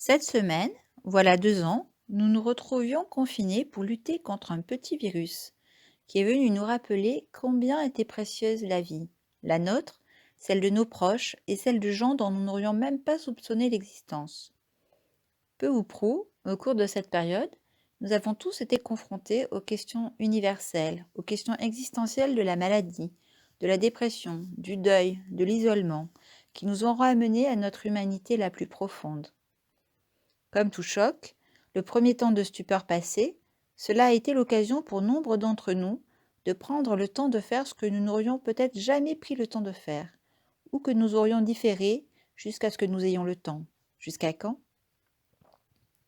Cette semaine, voilà 2 ans, nous nous retrouvions confinés pour lutter contre un petit virus qui est venu nous rappeler combien était précieuse la vie, la nôtre, celle de nos proches et celle de gens dont nous n'aurions même pas soupçonné l'existence. Peu ou prou, au cours de cette période, nous avons tous été confrontés aux questions universelles, aux questions existentielles de la maladie, de la dépression, du deuil, de l'isolement, qui nous ont ramenés à notre humanité la plus profonde. Comme tout choc, le premier temps de stupeur passé, cela a été l'occasion pour nombre d'entre nous de prendre le temps de faire ce que nous n'aurions peut-être jamais pris le temps de faire, ou que nous aurions différé jusqu'à ce que nous ayons le temps. Jusqu'à quand?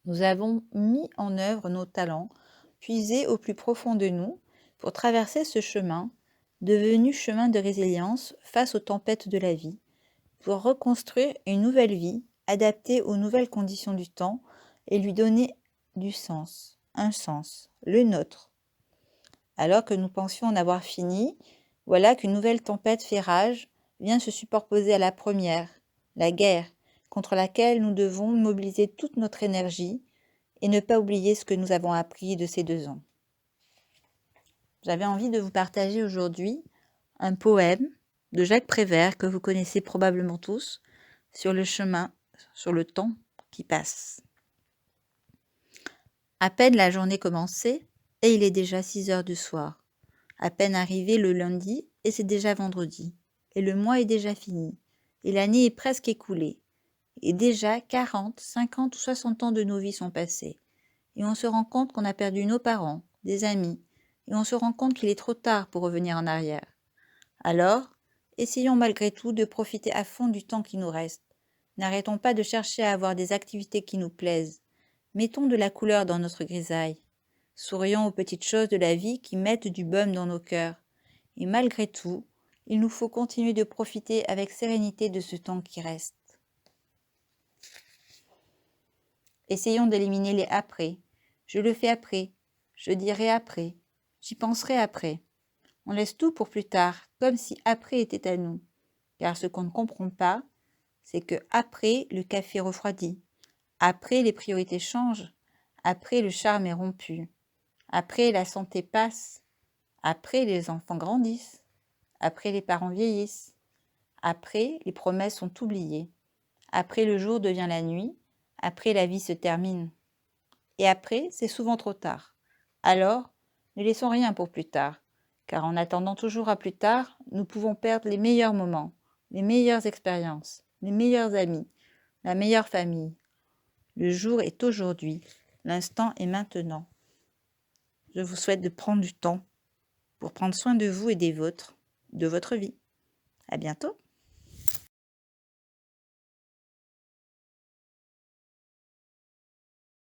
Nous avons mis en œuvre nos talents, puisés au plus profond de nous, pour traverser ce chemin, devenu chemin de résilience face aux tempêtes de la vie, pour reconstruire une nouvelle vie adaptée aux nouvelles conditions du temps et lui donner du sens, un sens, le nôtre. Alors que nous pensions en avoir fini, voilà qu'une nouvelle tempête fait rage, vient se superposer à la première, la guerre, contre laquelle nous devons mobiliser toute notre énergie et ne pas oublier ce que nous avons appris de ces 2 ans. J'avais envie de vous partager aujourd'hui un poème de Jacques Prévert que vous connaissez probablement tous, sur le chemin, sur le temps qui passe. À peine la journée commencée, et il est déjà 6 heures du soir. À peine arrivé le lundi, et c'est déjà vendredi. Et le mois est déjà fini. Et l'année est presque écoulée. Et déjà 40, 50 ou 60 ans de nos vies sont passés. Et on se rend compte qu'on a perdu nos parents, des amis. Et on se rend compte qu'il est trop tard pour revenir en arrière. Alors, essayons malgré tout de profiter à fond du temps qui nous reste. N'arrêtons pas de chercher à avoir des activités qui nous plaisent. Mettons de la couleur dans notre grisaille. Sourions aux petites choses de la vie qui mettent du baume dans nos cœurs. Et malgré tout, il nous faut continuer de profiter avec sérénité de ce temps qui reste. Essayons d'éliminer les après. Je le fais après. Je dirai après. J'y penserai après. On laisse tout pour plus tard, comme si après était à nous. Car ce qu'on ne comprend pas, c'est que après le café refroidit, après les priorités changent, après le charme est rompu, après la santé passe, après les enfants grandissent, après les parents vieillissent, après les promesses sont oubliées, après le jour devient la nuit, après la vie se termine. Et après, c'est souvent trop tard. Alors, ne laissons rien pour plus tard, car en attendant toujours à plus tard, nous pouvons perdre les meilleurs moments, les meilleures expériences, les meilleurs amis, la meilleure famille. Le jour est aujourd'hui, l'instant est maintenant. Je vous souhaite de prendre du temps pour prendre soin de vous et des vôtres, de votre vie. À bientôt!